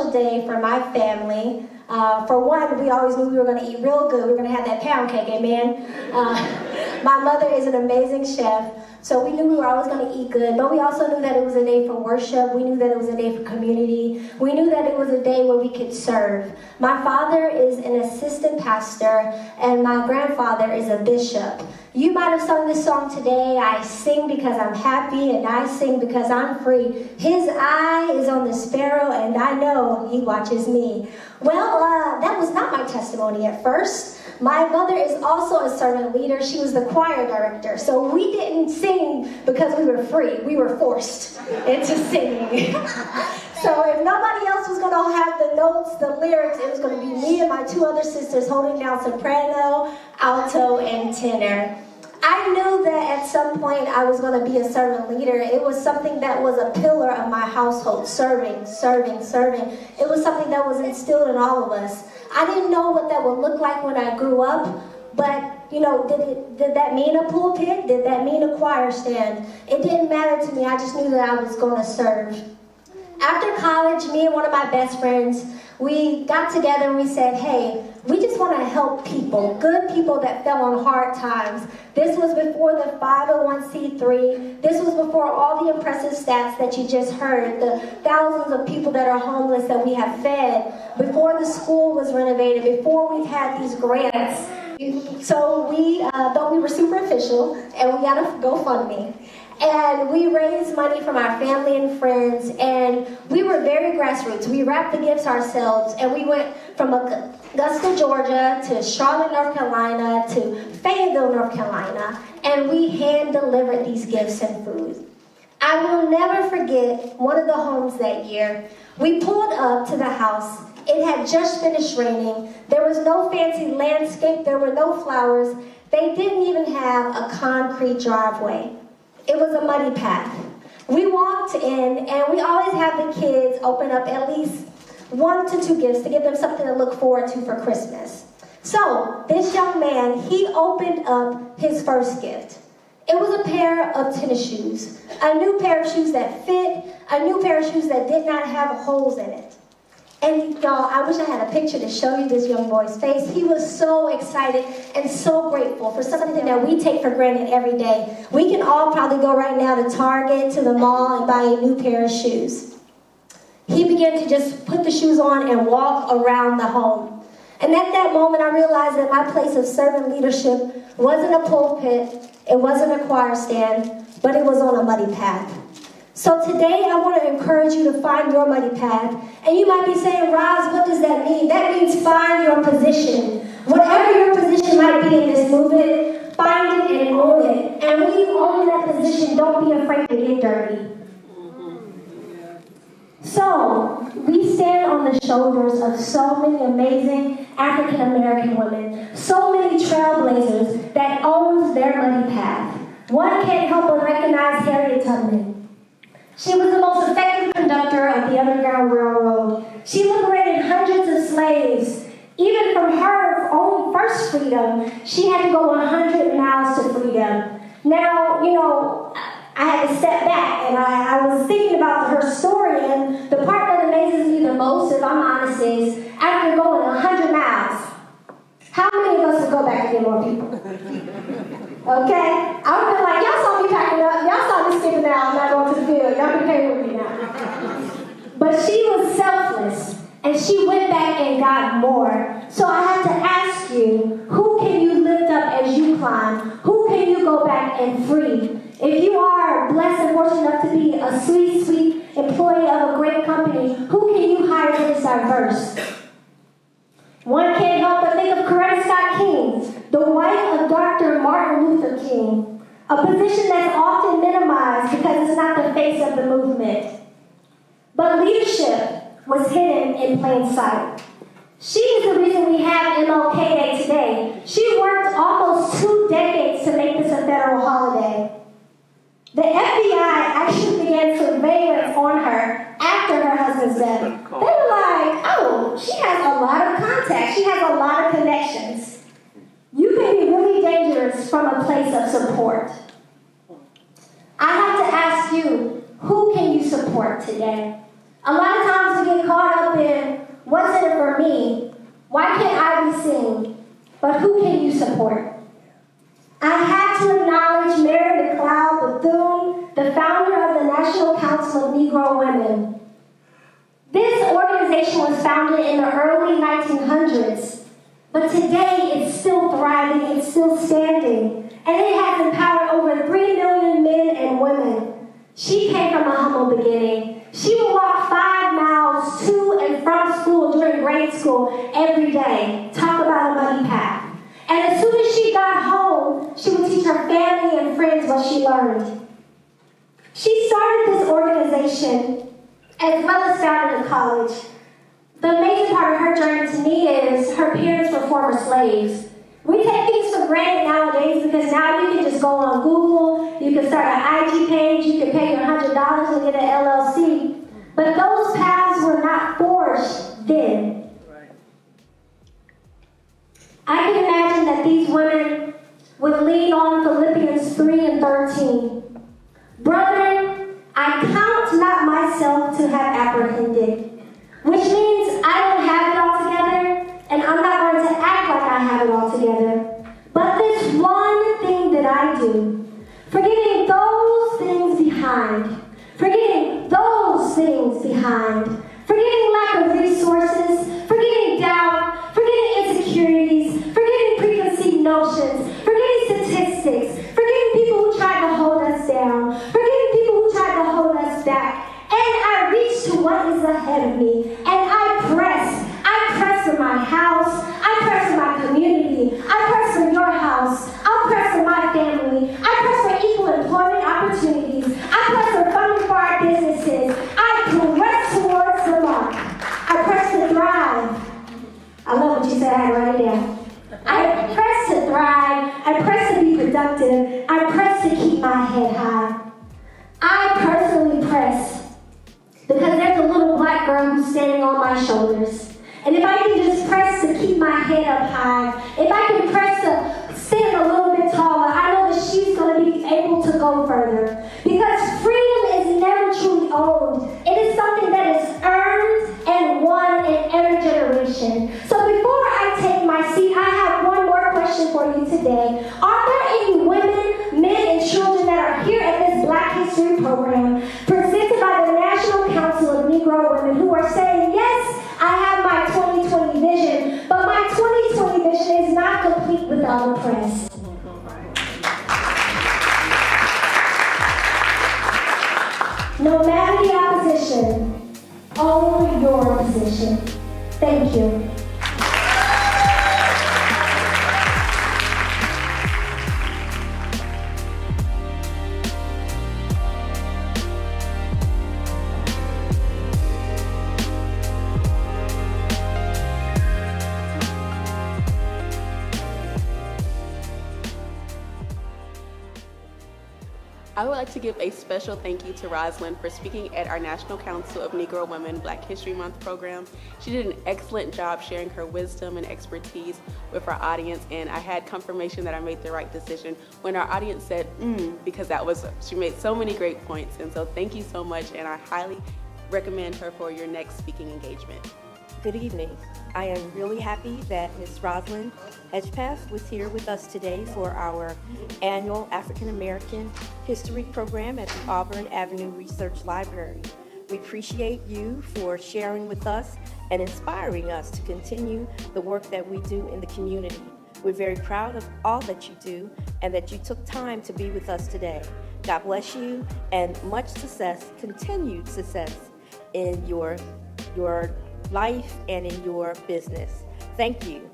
special day for my family. For one, we always knew we were going to eat real good. We were going to have that pound cake, amen? My mother is an amazing chef, so we knew we were always going to eat good. But we also knew that it was a day for worship. We knew that it was a day for community. We knew that it was a day where we could serve. My father is an assistant pastor, and my grandfather is a bishop. You might have sung this song today, I sing because I'm happy, and I sing because I'm free. His eye is on the sparrow, and I know he watches me. Well, that was not my testimony at first. My mother is also a servant leader. She was the choir director. So we didn't sing because we were free. We were forced into singing. So if nobody else was going to have the notes, the lyrics, it was going to be me and my two other sisters holding down soprano, alto, and tenor. I knew that at some point I was going to be a servant leader. It was something that was a pillar of my household, serving. It was something that was instilled in all of us. I didn't know what that would look like when I grew up, but did that mean a pulpit? Did that mean a choir stand? It didn't matter to me. I just knew that I was going to serve. After college, me and one of my best friends, we got together and we said, hey, we just want to help people, good people that fell on hard times. This was before the 501c3. This was before all the impressive stats that you just heard, the thousands of people that are homeless that we have fed, before the school was renovated, before we've had these grants. So we thought we were superficial, and we got a GoFundMe. And we raised money from our family and friends, and we were very grassroots. We wrapped the gifts ourselves, and we went from Augusta, Georgia, to Charlotte, North Carolina, to Fayetteville, North Carolina, and we hand-delivered these gifts and food. I will never forget one of the homes that year. We pulled up to the house. It had just finished raining. There was no fancy landscape. There were no flowers. They didn't even have a concrete driveway. It was a muddy path. We walked in, and we always have the kids open up at least 1 to 2 gifts to give them something to look forward to for Christmas. So this young man, he opened up his first gift. It was a pair of tennis shoes, a new pair of shoes that fit, a new pair of shoes that did not have holes in it. And y'all, I wish I had a picture to show you this young boy's face. He was so excited and so grateful for something that we take for granted every day. We can all probably go right now to Target, to the mall, and buy a new pair of shoes. He began to just put the shoes on and walk around the home. And at that moment, I realized that my place of servant leadership wasn't a pulpit, it wasn't a choir stand, but it was on a muddy path. So today, I want to encourage you to find your muddy path. And you might be saying, Roz, what does that mean? That means find your position. Whatever your position might be in this movement, find it and own it. And when you own that position, don't be afraid to get dirty. So, we stand on the shoulders of so many amazing African American women, so many trailblazers that owns their muddy path. One can't help but recognize Harriet Tubman. She was the most effective conductor of the Underground Railroad. She liberated hundreds of slaves. Even from her own first freedom, she had to go 100 miles to freedom. Now, I had to step back, and I was thinking about her story, and the part that amazes me the most, if I'm honest, is after going 100 miles, how many of us would go back and get more people? Okay? I would have been like, y'all saw me packing up. Y'all saw me skipping out. I'm not going to the field. Y'all can pay with me now. But she was selfless, and she went back and got more. So I have to ask you, who can you lift up as you climb? Who can you go back and free? If you are blessed and fortunate enough to be a sweet, sweet employee of a great company, who can you hire that is diverse? One can't help but think of Coretta Scott King, the wife of Dr. Martin Luther King, a position that's often minimized because it's not the face of the movement. But leadership was hidden in plain sight. She is the reason we have MLK Day today. She worked almost 2 decades to make this a federal holiday. The FBI actually began surveillance on her after her husband's death. They were like, oh, she has a lot of contacts. She has a lot of connections. You can be really dangerous from a place of support. I have to ask you, who can you support today? A lot of times we get caught up been, what's in it for me? Why can't I be seen? But who can you support? I have to acknowledge Mary McLeod Bethune, the founder of the National Council of Negro Women. This organization was founded in the early 1900s, but today it's still thriving, it's still standing, and it has empowered over 3 million men and women. She came from a humble beginning. She would walk 5 miles to and from school during grade school every day. Talk about a muddy path. And as soon as she got home, she would teach her family and friends what she learned. She started this organization as well as founded a college. The amazing part of her journey to me is her parents were former slaves. We take things for granted nowadays because now you can just go on Google, you can start an IG page, you can pay your $100 and get an LLC. But those paths were not forged then. I can imagine that these women would lean on Philippians 3:13. Brethren, I count not myself to have apprehended, which means I don't have it all together, and I'm not going to act like I have it all together. But this one thing that I do, forgetting those things behind, forgetting lack of resources, forgetting doubt, forgetting insecurities, forgetting preconceived notions, forgetting statistics, forgetting people who tried to hold us down, forgetting people who tried to hold us back, and I reach to what is ahead of me, and I press for my house, I press for my community, I press for your house, I'll press for my family, I press for equal employment opportunities, I press for funding for our businesses, I press towards the mark, I press to thrive. I love what you said, I had to write it down. I press to thrive, I press to be productive, I press to keep my head high. I personally press because there's a little black girl who's standing on my shoulders. And if I can just press to keep my head up high, if I can press to stand a little bit taller, I know that she's going to be able to go further. Because freedom is never truly owned. It is something that is earned and won in every generation. So before I take my seat, I have one more question for you today. Are there any women, men, and children that are here at this Black History program presented by the National Council of Negro Women who are saying, yes, I have my 2020 vision, but my 2020 vision is not complete without a press. No matter the opposition, own your position. Thank you. I would like to give a special thank you to Rosalyn for speaking at our National Council of Negro Women Black History Month program. She did an excellent job sharing her wisdom and expertise with our audience, and I had confirmation that I made the right decision when our audience said, because she made so many great points. And so thank you so much, and I highly recommend her for your next speaking engagement. Good evening. I am really happy that Ms. Rosalyn Hedgepeth was here with us today for our annual African American History program at the Auburn Avenue Research Library. We appreciate you for sharing with us and inspiring us to continue the work that we do in the community. We're very proud of all that you do and that you took time to be with us today. God bless you and much success, continued success in your life and in your business. Thank you.